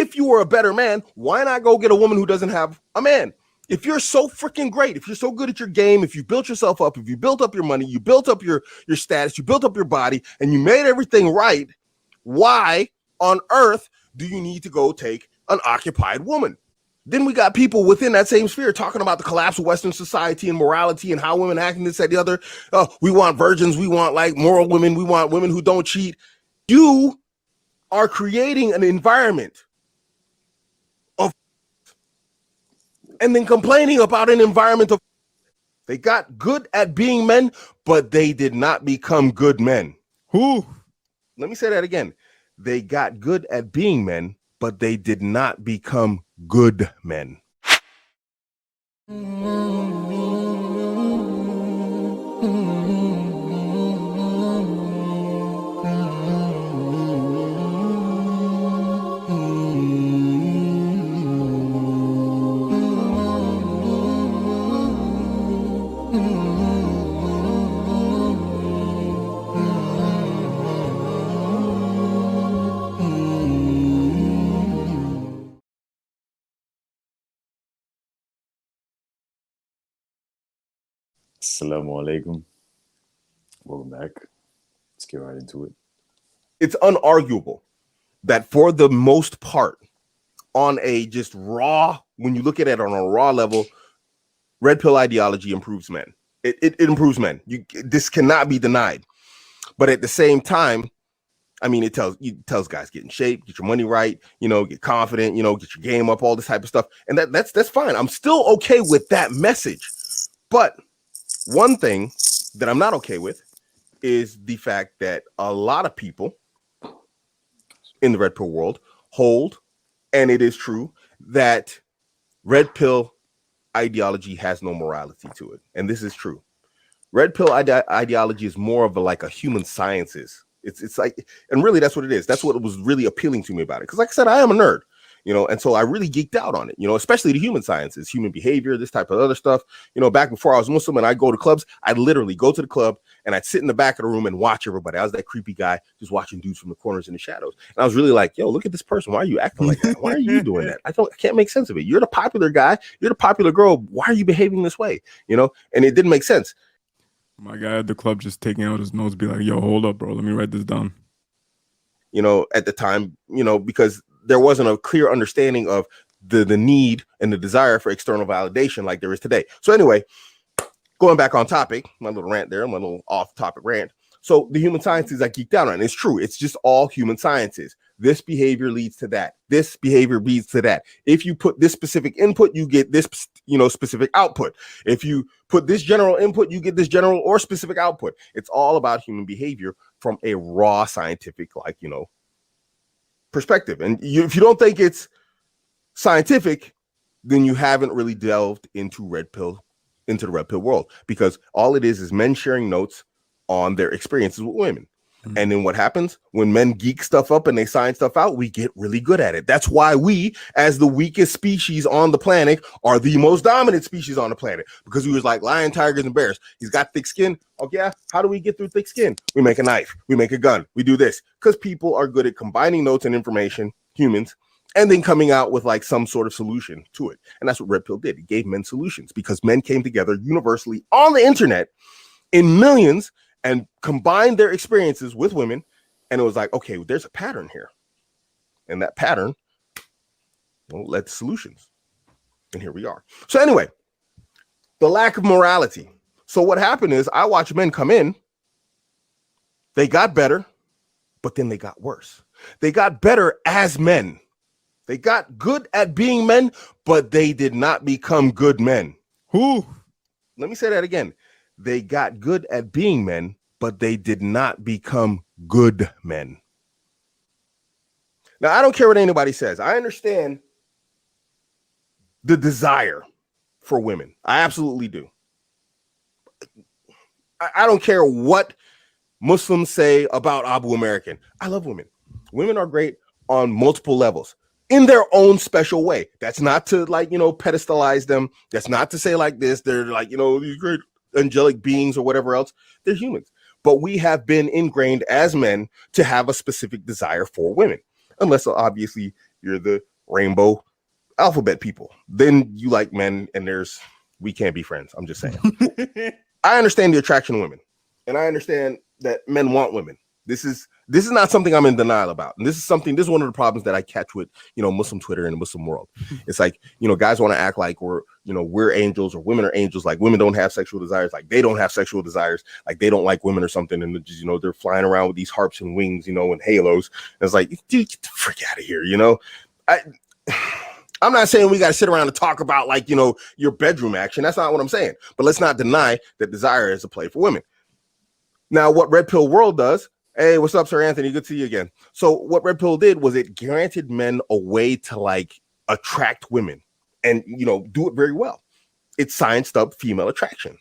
If you were a better man, why not go get a woman who doesn't have a man? If you're so freaking great, if you're so good at your game, if you built yourself up, if you built up your money, you built up your status, you built up your body, and you made everything right, why on earth do you need to go take an occupied woman? Then we got people within that same sphere talking about the collapse of Western society and morality and how women act and this, that, the other. Oh, we want virgins. We want like moral women. We want women who don't cheat. You are creating an environment of, and then complaining about an environment of, they got good at being men, but they did not become good men. Who? Let me say that again. They got good at being men, but they did not become good men. Assalamu alaikum. Welcome back. Let's get right into it. It's unarguable that for the most part, on a just raw, when you look at it on a raw level, red pill ideology improves men. It improves men. This cannot be denied. But at the same time, I mean, it tells guys get in shape, get your money right, get confident, get your game up, all this type of stuff. And that's fine. I'm still okay with that message. But one thing that I'm not okay with is the fact that a lot of people in the red pill world hold, and it is true, that red pill ideology has no morality to it. And this is true. Red pill ideology is more of a human sciences. It's like, and really that's what it is. That's what was really appealing to me about it. Because like I said, I am a nerd. And so I really geeked out on it, especially the human sciences, human behavior, this type of other stuff. Back before I was Muslim and I'd go to clubs, I'd literally go to the club and I'd sit in the back of the room and watch everybody. I was that creepy guy just watching dudes from the corners in the shadows. And I was really like, yo, look at this person. Why are you acting like that? Why are you doing that? I can't make sense of it. You're the popular guy. You're the popular girl. Why are you behaving this way? And it didn't make sense. My guy at the club just taking out his notes, be like, yo, hold up, bro. Let me write this down. At the time, because there wasn't a clear understanding of the need and the desire for external validation like there is today. So anyway, going back on topic, my little rant there, my little off-topic rant. So the human sciences I geeked out on, it's true. It's just all human sciences. This behavior leads to that. This behavior leads to that. If you put this specific input, you get this, specific output. If you put this general input, you get this general or specific output. It's all about human behavior from a raw scientific, perspective. And if you don't think it's scientific, then you haven't really delved into the red pill world, because all it is men sharing notes on their experiences with women. Mm-hmm. And then what happens when men geek stuff up and they sign stuff out, we get really good at it. That's why we, as the weakest species on the planet, are the most dominant species on the planet, because we was like lion, tigers, and bears. He's got thick skin. Oh yeah. How do we get through thick skin? We make a knife. We make a gun. We do this because people are good at combining notes and information, humans, and then coming out with some sort of solution to it. And that's what red pill did. It gave men solutions because men came together universally on the internet in millions and combined their experiences with women. And it was like, okay, there's a pattern here. And that pattern led to solutions. And here we are. So anyway, the lack of morality. So what happened is I watched men come in. They got better, but then they got worse. They got better as men. They got good at being men, but they did not become good men. Who? Let me say that again. They got good at being men, but they did not become good men. Now, I don't care what anybody says. I understand the desire for women. I absolutely do. I don't care what Muslims say about Abu American. I love women. Women are great on multiple levels in their own special way. That's not to pedestalize them. That's not to say this. They're these great angelic beings or whatever else. They're humans. But we have been ingrained as men to have a specific desire for women, unless obviously you're the rainbow, alphabet people. Then you like men, and we can't be friends. I'm just saying. I understand the attraction to women, and I understand that men want women. This is not something I'm in denial about. And this is one of the problems that I catch with, Muslim Twitter and the Muslim world. It's like, guys want to act like we're angels, or women are angels, like women don't have sexual desires, like they don't have sexual desires, like they don't like women or something. And just, they're flying around with these harps and wings, and halos. And it's like, dude, get the frick out of here. I'm not saying we got to sit around and talk about your bedroom action. That's not what I'm saying. But let's not deny that desire is a play for women. Now, what Red Pill World does, hey, what's up, Sir Anthony? Good to see you again. So what Red Pill did was it granted men a way to attract women and, do it very well. It scienced up female attraction,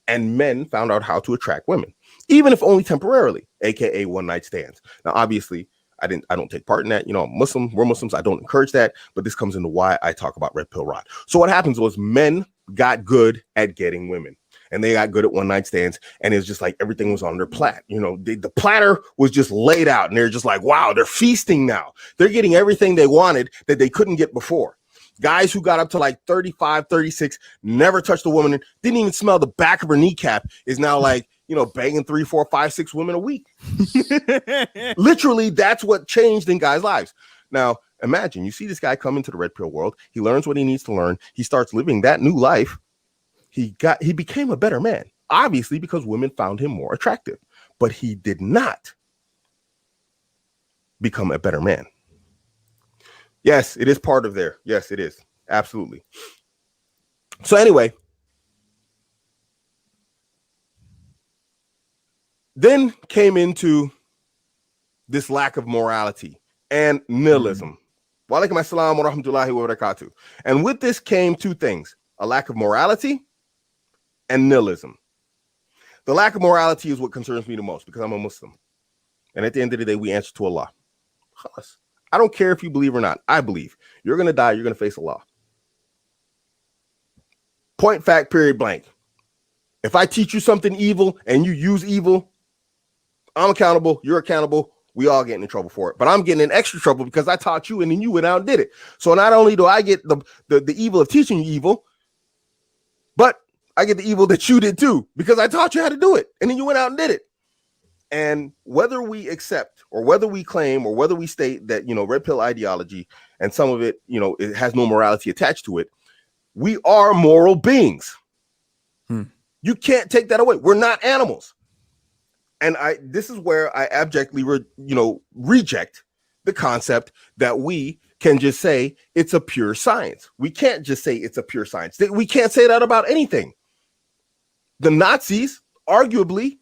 and men found out how to attract women, even if only temporarily, AKA one night stands. Now, obviously, I don't take part in that. I'm Muslim, we're Muslims. I don't encourage that, but this comes into why I talk about Red Pill Rod. So what happens was men got good at getting women. And they got good at one night stands, and it's just like everything was on their plate. The platter was just laid out, and they're just like, wow, they're feasting now. They're getting everything they wanted that they couldn't get before. Guys who got up to 35, 36, never touched a woman, didn't even smell the back of her kneecap, is now banging 3, 4, 5, 6 women a week. Literally, that's what changed in guys' lives. Now, imagine you see this guy come into the Red Pill world. He learns what he needs to learn. He starts living that new life. He became a better man, obviously, because women found him more attractive, but he did not become a better man. Yes, it is part of there. Yes, it is. Absolutely. So anyway, then came into this lack of morality and nihilism. Wa alaikum assalam wa rahmatullahi wa barakatuh. And with this came two things: a lack of morality and nihilism. The lack of morality is what concerns me the most, because I'm a Muslim. And at the end of the day, we answer to Allah. I don't care if you believe or not. I believe. You're going to die. You're going to face Allah. Point, fact, period, blank. If I teach you something evil and you use evil, I'm accountable. You're accountable. We all getting in trouble for it. But I'm getting in extra trouble because I taught you and then you went out and did it. So not only do I get the evil of teaching you evil, but I get the evil that you did too, because I taught you how to do it and then you went out and did it. And whether we accept or whether we claim or whether we state that, red pill ideology and some of it, it has no morality attached to it, we are moral beings. You can't take that away. We're not animals. And this is where I abjectly, reject the concept that we can just say it's a pure science. We can't just say it's a pure science. We can't say that about anything. The Nazis, arguably,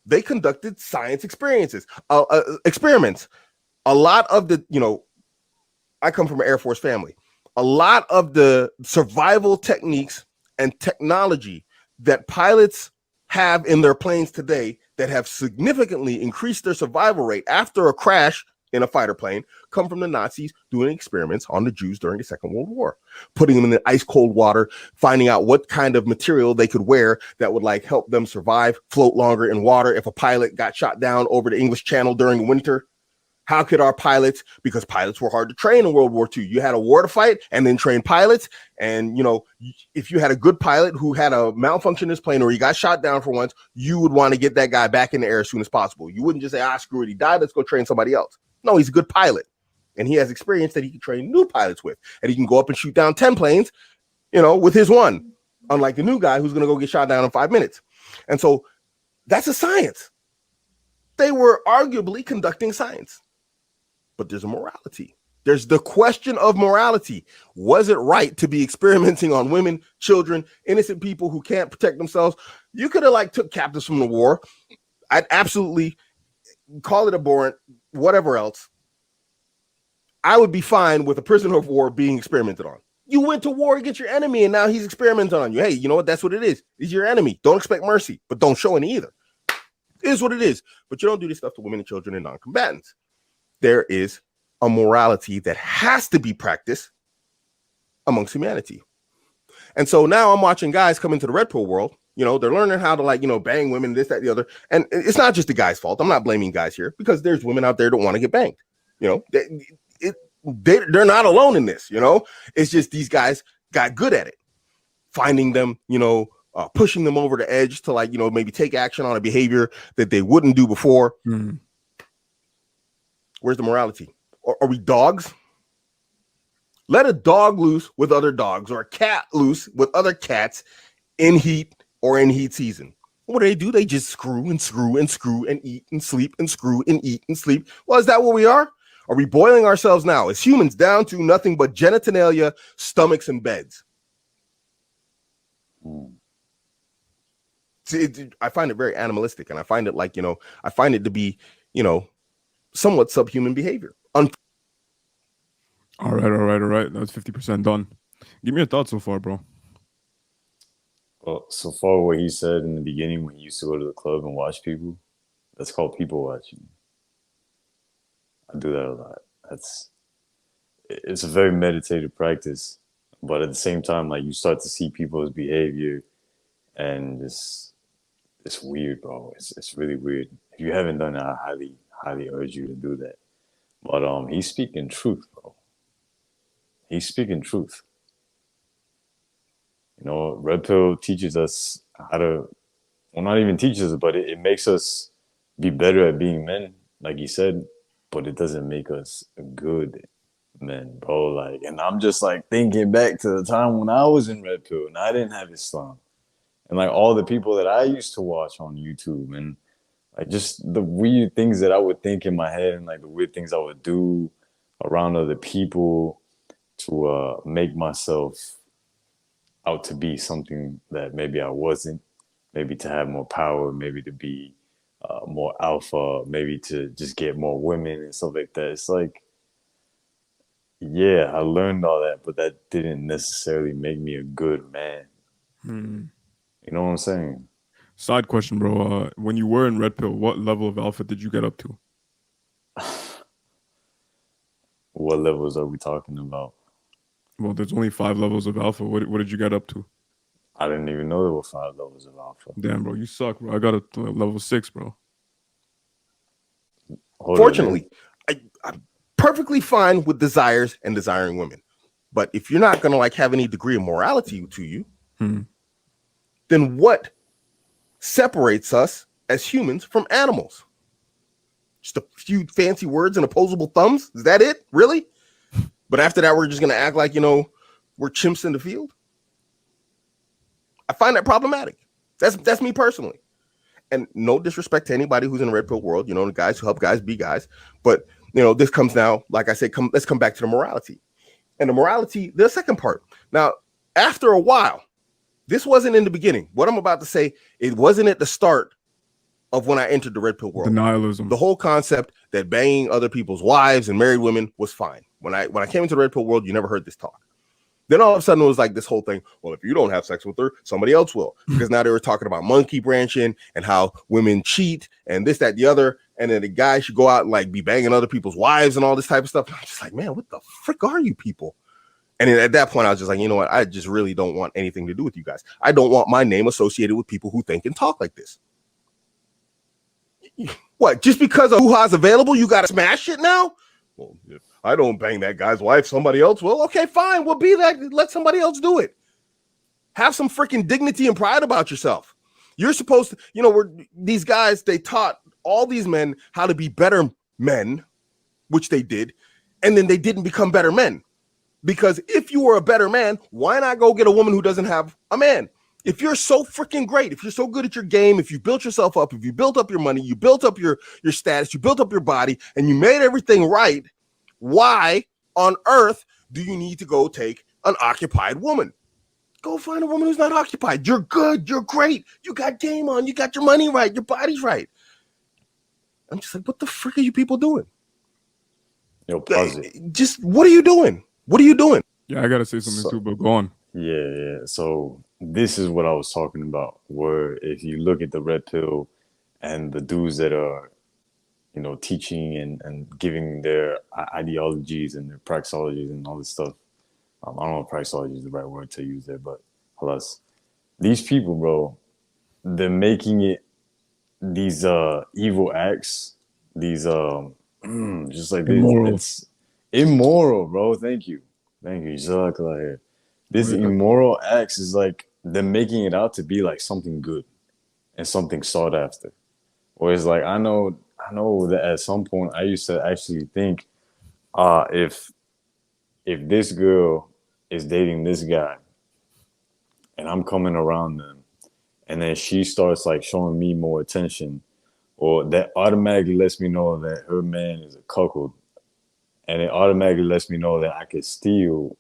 they conducted science experiments. A lot of the, I come from an Air Force family. A lot of the survival techniques and technology that pilots have in their planes today that have significantly increased their survival rate after a crash in a fighter plane come from the Nazis doing experiments on the Jews during the Second World War, putting them in the ice cold water, finding out what kind of material they could wear that would help them survive, float longer in water. If a pilot got shot down over the English Channel during winter, how could our pilots, because pilots were hard to train in World War II. You had a war to fight and then train pilots. And, if you had a good pilot who had a malfunction in his plane or he got shot down for once, you would want to get that guy back in the air as soon as possible. You wouldn't just say, screw it, he died, let's go train somebody else. No, he's a good pilot. And he has experience that he can train new pilots with. And he can go up and shoot down 10 planes, with his one. Unlike the new guy who's going to go get shot down in 5 minutes. And so that's a science. They were arguably conducting science. But there's a morality. There's the question of morality. Was it right to be experimenting on women, children, innocent people who can't protect themselves? You could have took captives from the war. I'd absolutely call it abhorrent, whatever else. I would be fine with a prisoner of war being experimented on. You went to war against your enemy and now he's experimenting on you. Hey, you know what? That's what it is. He's your enemy. Don't expect mercy, but don't show any either. It is what it is. But you don't do this stuff to women and children and non-combatants. There is a morality that has to be practiced amongst humanity. And so now I'm watching guys come into the Red Pill world. They're learning how to bang women, this, that, the other. And it's not just the guy's fault. I'm not blaming guys here because there's women out there that want to get banged. they're not alone in this. It's just these guys got good at it, finding them, pushing them over the edge to maybe take action on a behavior that they wouldn't do before. Mm. Where's the morality? Are we dogs? Let a dog loose with other dogs, or a cat loose with other cats in heat or in heat season. What do? They just screw and screw and screw and eat and sleep and screw and eat and sleep. Well, is that what we are? Are we boiling ourselves now as humans down to nothing but genitalia, stomachs, and beds? See, I find it very animalistic, and I find it I find it to be, somewhat subhuman behavior. All right. That's 50% done. Give me your thoughts so far, bro. Well, so far what he said in the beginning when he used to go to the club and watch people, that's called people watching. I do that a lot. It's a very meditative practice, but at the same time, you start to see people's behavior, and it's weird, bro. It's really weird. If you haven't done it, I highly urge you to do that. But he's speaking truth, bro. He's speaking truth. Red Pill teaches us how to, well, not even teaches us, but it makes us be better at being men, like he said, but it doesn't make us good men, bro. And I'm just thinking back to the time when I was in Red Pill and I didn't have Islam. And all the people that I used to watch on YouTube, and just the weird things that I would think in my head, and the weird things I would do around other people to make myself out to be something that maybe I wasn't, maybe to have more power, maybe to be more alpha, maybe to just get more women and stuff like that. It's yeah, I learned all that, but that didn't necessarily make me a good man. You know what I'm saying? Side question, bro. When you were in Red Pill, what level of alpha did you get up to? What levels are we talking about? Well, there's only 5 levels of alpha. What did you get up to? I didn't even know there were 5 levels of alpha. Damn, bro, you suck, bro. I got up to level 6, bro. Fortunately, I'm perfectly fine with desires and desiring women. But if you're not going to have any degree of morality to you, then what separates us as humans from animals? Just a few fancy words and opposable thumbs? Is that it? Really? But after that, we're just going to act like, we're chimps in the field? I find that problematic. That's me personally. And no disrespect to anybody who's in the Red Pill world, the guys who help guys be guys. But, this comes now, like I said, let's come back to the morality. And the morality, the second part. Now, after a while, this wasn't in the beginning. What I'm about to say, it wasn't at the start of when I entered the Red Pill world. Denialism. The whole concept that banging other people's wives and married women was fine. When I came into the Red Pill world, you never heard this talk. Then all of a sudden it was this whole thing. Well, if you don't have sex with her, somebody else will. Because now they were talking about monkey branching and how women cheat and this, that, the other. And then the guy should go out and be banging other people's wives and all this type of stuff. And I'm just man, what the frick are you people? And then at that point, I was just you know what? I just really don't want anything to do with you guys. I don't want my name associated with people who think and talk like this. What? Just because a hoo-ha's available, you got to smash it now? Well, if I don't bang that guy's wife, somebody else will. Okay, fine. We'll be that. Let somebody else do it. Have some freaking dignity and pride about yourself. You're supposed to, these guys, they taught all these men how to be better men, which they did. And then they didn't become better men. Because if you were a better man, why not go get a woman who doesn't have a man? If you're so freaking great, if you're so good at your game, if you built yourself up, if you built up your money, you built up your status, you built up your body, and you made everything right, why on earth do you need to go take an occupied woman? Go find a woman who's not occupied. You're good. You're great. You got game on. You got your money right. Your body's right. I'm just what the frick are you people doing? Yo, pause it. Just what are you doing? What are you doing? Yeah, I gotta say something too, but go on. Yeah. So this is what I was talking about, where if you look at the Red Pill and the dudes that are, teaching and giving their ideologies and their praxeologies and all this stuff. I don't know if praxeology is the right word to use there, but plus, these people, bro, they're making it these evil acts, these just Immoral. Immoral, bro. Thank you. Exactly. This Wait, immoral acts is like them making it out to be like something good and something sought after. Whereas like I know that at some point I used to actually think, if this girl is dating this guy and I'm coming around them, and then she starts like showing me more attention, or that automatically lets me know that her man is a cuckold, and it automatically lets me know that I could steal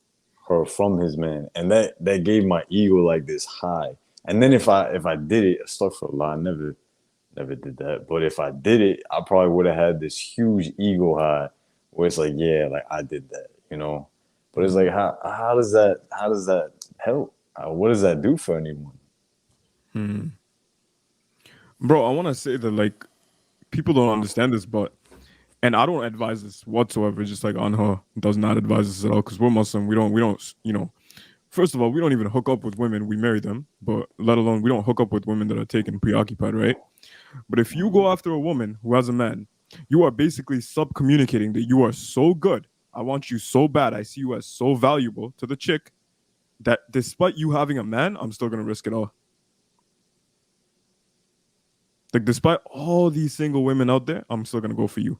her from his man, and that gave my ego like this high. And then if I did it, astaghfirullah, I never did that. But if I did it, I probably would have had this huge ego high where it's like, yeah, like I did that, you know. But it's like, how does that help? What does that do for anyone? bro, I want to say that like people don't understand this, but and I don't advise this whatsoever. Just like Anha does not advise this at all because we're Muslim. We don't, First of all, we don't even hook up with women. We marry them, but let alone we don't hook up with women that are taken preoccupied, right? But if you go after a woman who has a man, you are basically sub-communicating that you are so good. I want you so bad. I see you as so valuable to the chick that despite you having a man, I'm still gonna risk it all. Like despite all these single women out there, I'm still gonna go for you.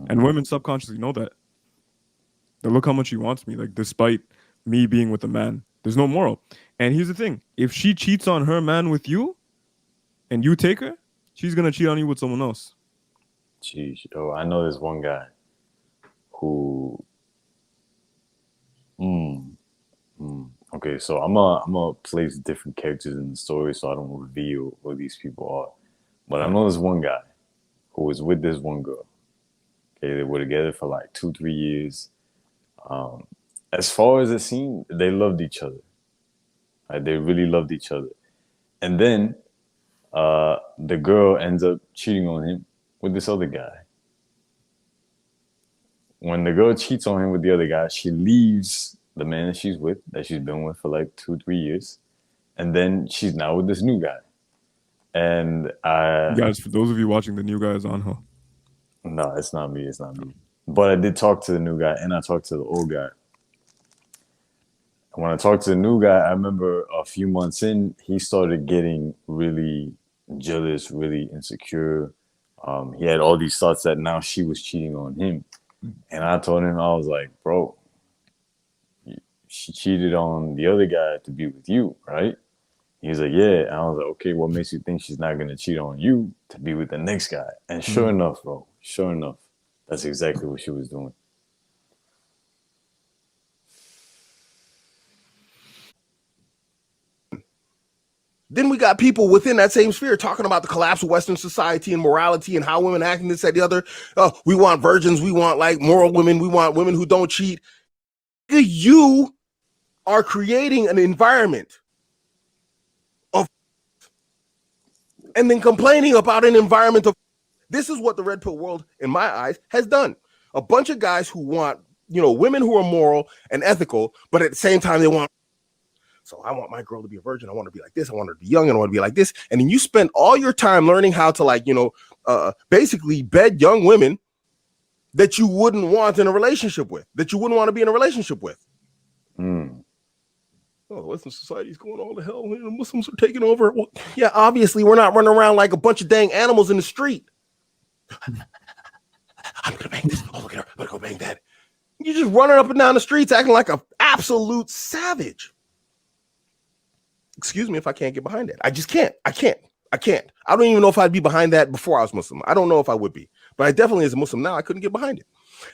And women subconsciously know that. They look how much he wants me. Like despite me being with a man, there's no moral. And here's the thing: if she cheats on her man with you, and you take her, she's gonna cheat on you with someone else. Jeez, I know this one guy who. Mm, okay, so I'm gonna place different characters in the story so I don't reveal who these people are. But I know this one guy who was with this one girl. Okay, they were together for like 2-3 years. As far as it seemed, they loved each other. Like, they really loved each other. And then the girl ends up cheating on him with this other guy. When the girl cheats on him with the other guy, she leaves the man that she's with, that she's been with for like 2-3 years, and then she's now with this new guy. And Guys, for those of you watching, the new guy is on her. no, it's not me. It's not me. But I did talk to the new guy, and I talked to the old guy. When I talked to the new guy, I remember a few months in, he started getting really jealous, really insecure. He had all these thoughts that now she was cheating on him. And I told him, I was like, bro, she cheated on the other guy to be with you, right? He's like, yeah. And I was like, okay, what makes you think she's not going to cheat on you to be with the next guy? And sure enough, bro, that's exactly what she was doing. Then we got people within that same sphere talking about the collapse of Western society and morality and how women act and this, that, the other. Oh, we want virgins. We want like moral women. We want women who don't cheat. You are creating an environment of, and then complaining about an environment of. This is what the red pill world, in my eyes, has done. A bunch of guys who want, women who are moral and ethical, but at the same time they want. So I want my girl to be a virgin. I want her to be like this. I want her to be young and I want to be like this. And then you spend all your time learning how to basically bed young women that you wouldn't want in a relationship with, that you wouldn't want to be in a relationship with. Oh, Western society is going all to hell. The Muslims are taking over. Well, yeah, obviously we're not running around like a bunch of dang animals in the street. I'm going to bang this. Oh, look at her. I'm going to go bang that. You're just running up and down the streets acting like an absolute savage. Excuse me if I can't get behind that. I just can't. I can't. I don't even know if I'd be behind that before I was Muslim. I don't know if I would be, but I definitely, as a Muslim now, I couldn't get behind it.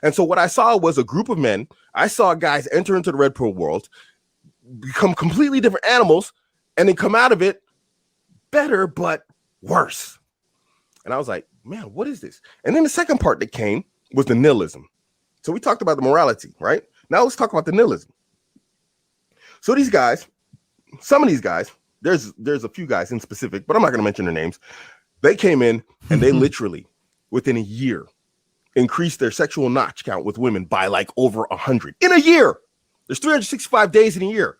And so what I saw was a group of men. I saw guys enter into the red pill world, become completely different animals, and then come out of it better, but worse. And I was like, man, what is this? And then the second part that came was the nihilism. So we talked about the morality, right? Now let's talk about the nihilism. So these guys, some of these guys, there's a few guys in specific, but I'm not going to mention their names. They came in and they literally, within a year, increased their sexual notch count with women by like over 100 in a year. There's 365 days in a year.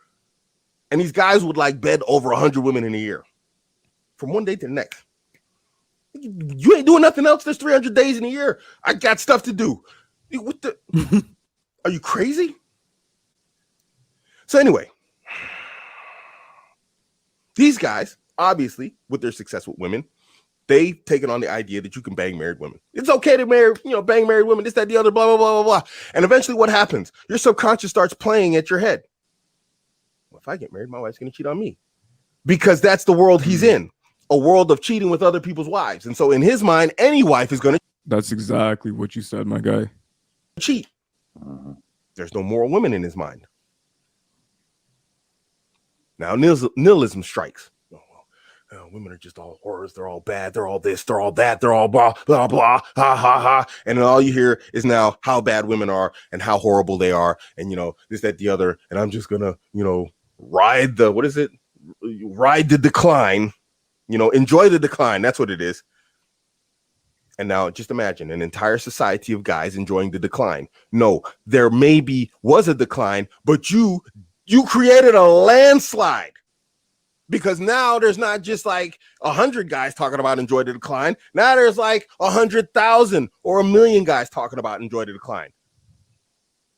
And these guys would like bed over 100 women in a year from one day to the next. You ain't doing nothing else. There's 300 days in a year. I got stuff to do. What the? Are you crazy? So anyway, these guys, obviously, with their success with women, they've taken on the idea that you can bang married women. It's okay to bang married women, this, that, the other, blah, blah, blah, blah, blah. And eventually what happens? Your subconscious starts playing at your head. Well, if I get married, my wife's going to cheat on me. Because that's the world he's in, a world of cheating with other people's wives. And so in his mind, any wife is going to That's exactly what you said, my guy. cheat. There's no moral women in his mind. Now nihilism strikes. Women are just all horrors. They're all bad. They're all this. They're all that. They're all blah, blah, blah, ha, ha, ha. And then all you hear is now how bad women are and how horrible they are. And, this, that, the other. And I'm just going to, ride the decline, enjoy the decline. That's what it is. And now just imagine an entire society of guys enjoying the decline. No, there was a decline, but you created a landslide. Because now there's not just like 100 guys talking about enjoy the decline. Now there's like 100,000 or 1 million guys talking about enjoy the decline.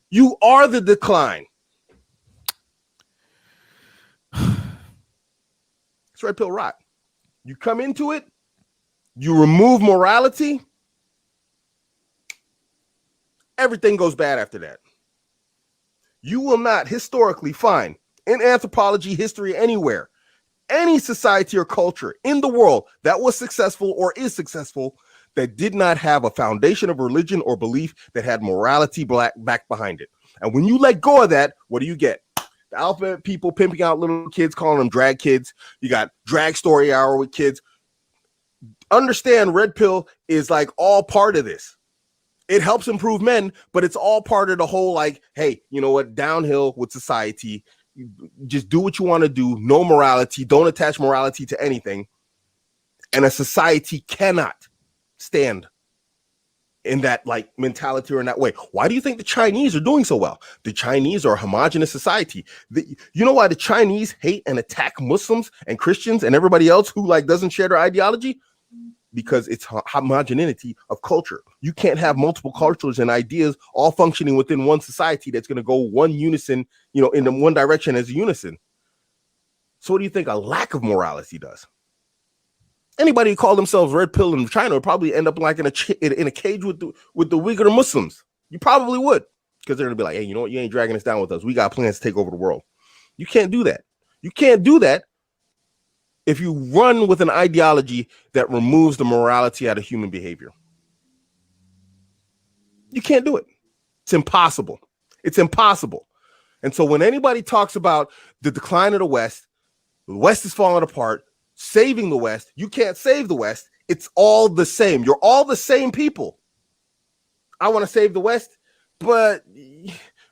You are the decline. It's red pill rot. You come into it, you remove morality, everything goes bad after that. You will not historically find in anthropology, history, anywhere, any society or culture in the world that was successful or is successful that did not have a foundation of religion or belief that had morality back behind it. And when you let go of that, what do you get? The alphabet people pimping out little kids, calling them drag kids. You got drag story hour with kids. Understand, red pill is like all part of this. It helps improve men, but it's all part of the whole, like, hey, you know what? Downhill with society. Just do what you want to do. No morality. Don't attach morality to anything. And a society cannot stand in that like mentality or in that way. Why do you think the Chinese are doing so well? The Chinese are a homogenous society. You know why the Chinese hate and attack Muslims and Christians and everybody else who like doesn't share their ideology? Because it's homogeneity of culture. You can't have multiple cultures and ideas all functioning within one society that's going to go one unison, in the one direction as a unison. So what do you think a lack of morality does? Anybody who called themselves red pill in China would probably end up like in a cage with the Uyghur Muslims. You probably would, because they're going to be like, hey, you know what? You ain't dragging us down with us. We got plans to take over the world. You can't do that. You can't do that if you run with an ideology that removes the morality out of human behavior. You can't do it. It's impossible. It's impossible. And so when anybody talks about the decline of the West is falling apart, saving the West, you can't save the West. It's all the same. You're all the same people. I want to save the West, but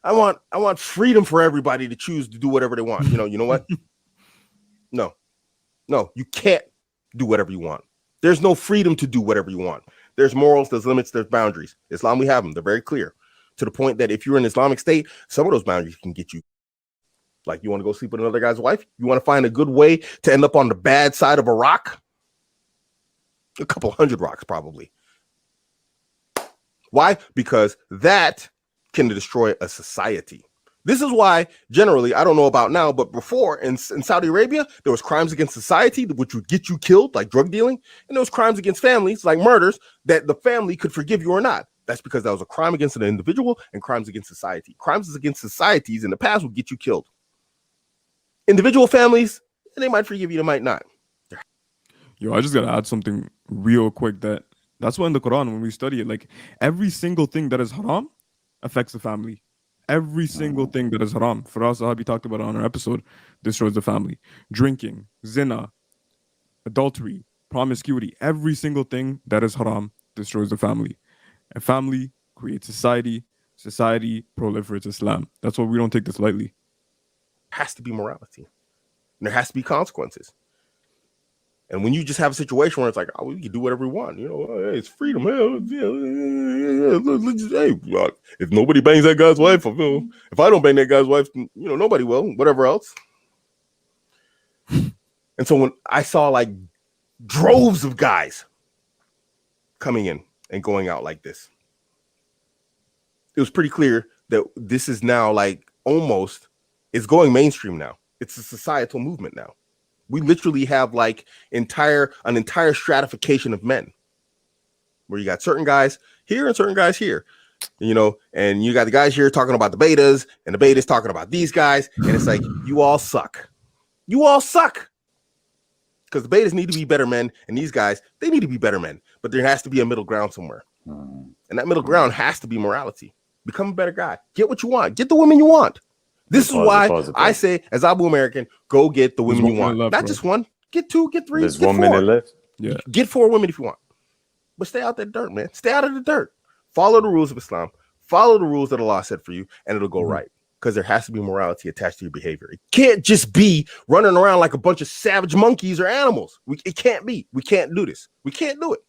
I want freedom for everybody to choose to do whatever they want. You know what? No, you can't do whatever you want. There's no freedom to do whatever you want. There's morals, there's limits, there's boundaries. Islam, we have them. They're very clear, to the point that if you're in Islamic State, some of those boundaries can get you. Like, you want to go sleep with another guy's wife? You want to find a good way to end up on the bad side of a rock? A couple hundred rocks, probably. Why? Because that can destroy a society. This is why, generally, I don't know about now, but before in Saudi Arabia, there was crimes against society, which would get you killed, like drug dealing. And there was crimes against families, like murders, that the family could forgive you or not. That's because that was a crime against an individual and crimes against society. Crimes against societies in the past would get you killed. Individual families, they might forgive you, they might not. Yo, I just got to add something real quick. That's why in the Quran, when we study it, like every single thing that is haram affects the family. Every single thing that is haram. For us, Sahabi talked about it on our episode, destroys the family. Drinking, zina, adultery, promiscuity, every single thing that is haram destroys the family. And family creates society. Society proliferates Islam. That's why we don't take this lightly. Has to be morality. And there has to be consequences. And when you just have a situation where it's like, oh, we can do whatever we want, hey, it's freedom. Hey, if nobody bangs that guy's wife, if I don't bang that guy's wife, nobody will, whatever else. And so when I saw like droves of guys coming in and going out like this, it was pretty clear that this is now like almost it's going mainstream now. It's a societal movement now. We literally have like an entire stratification of men where you got certain guys here and certain guys here, and you got the guys here talking about the betas and the betas talking about these guys. And it's like, you all suck. You all suck. Because the betas need to be better men, and these guys, they need to be better men. But there has to be a middle ground somewhere. And that middle ground has to be morality. Become a better guy. Get what you want. Get the women you want. This is why I say, as Abu American, go get the women you want. Not just one. Get two, get three, There's get 1 four. minute left. Yeah. Get 4 women if you want. But stay out that dirt, man. Stay out of the dirt. Follow the rules of Islam. Follow the rules that Allah set for you, and it'll go right. Because there has to be morality attached to your behavior. It can't just be running around like a bunch of savage monkeys or animals. It can't be. We can't do this. We can't do it.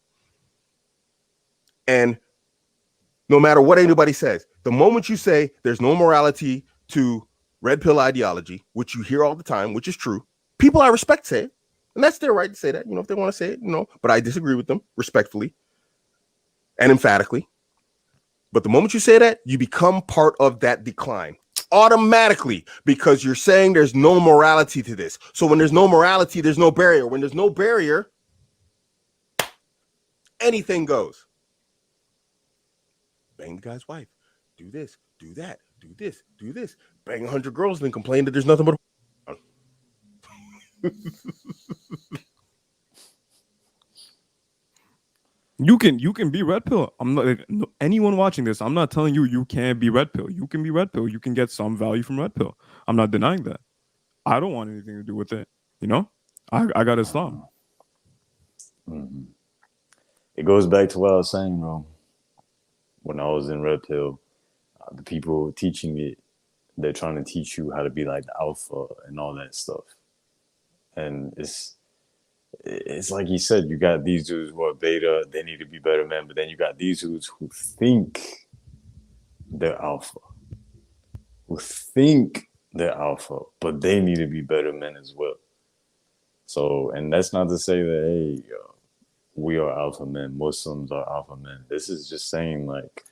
And no matter what anybody says, the moment you say there's no morality to red pill ideology, which you hear all the time, which is true, people I respect say it. And that's their right to say that, if they want to say it, but I disagree with them respectfully and emphatically. But the moment you say that, you become part of that decline automatically, because you're saying there's no morality to this. So when there's no morality, there's no barrier. When there's no barrier, anything goes. Bang the guy's wife. Do this, do that, do this, do this. Bang 100 girls, then complain that there's nothing but You can be red pill. I'm not anyone watching this. I'm not telling you can't be red pill. You can be red pill. You can get some value from red pill. I'm not denying that. I don't want anything to do with it. I got Islam. Mm-hmm. It goes back to what I was saying, bro. When I was in red pill, the people teaching it, they're trying to teach you how to be like the alpha and all that stuff. And it's like he said, you got these dudes who are beta, they need to be better men, but then you got these dudes who think they're alpha, but they need to be better men as well. So, and that's not to say that, hey, we are alpha men, Muslims are alpha men. This is just saying, like,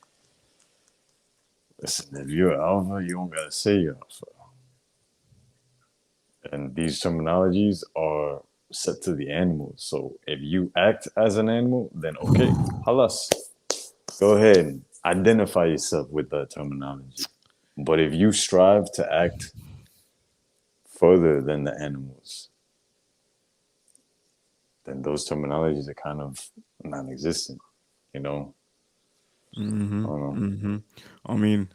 listen, if you're alpha, you don't gotta say you're alpha. And these terminologies are set to the animals. So if you act as an animal, then okay, halas. Go ahead, identify yourself with that terminology. But if you strive to act further than the animals, then those terminologies are kind of non-existent, I mean,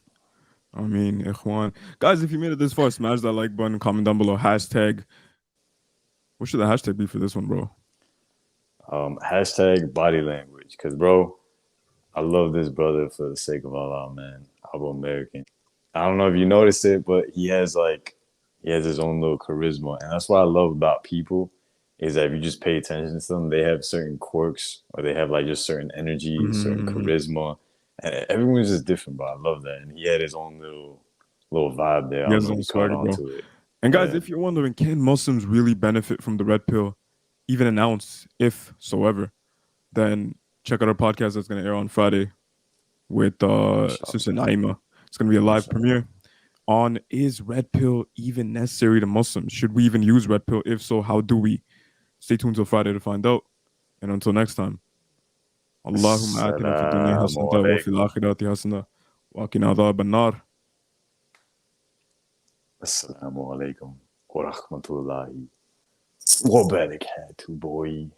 Ikhwan. Guys, if you made it this far, smash that like button, comment down below, hashtag. What should the hashtag be for this one, bro? Hashtag body language. Because, bro, I love this brother for the sake of Allah, man. Abu American. I don't know if you noticed it, but he has his own little charisma. And that's what I love about people, is that if you just pay attention to them, they have certain quirks, or they have like just certain energy, certain charisma. And everyone's just different, bro. I love that. And he had his own little vibe there. He has his own swagger, bro. And guys, if you're wondering, can Muslims really benefit from the red pill, even an ounce, if so ever, then check out our podcast that's going to air on Friday with Sister Naima. It's going to be a live premiere on, is red pill even necessary to Muslims? Should we even use red pill? If so, how do we? Stay tuned till Friday to find out. And until next time, Allahumma atina fi dunya hasanatan wa fil akhirati hasanatan wa qina adhaban nar. Assalamu alaikum wa rahmatullahi wa barakatuh, boy.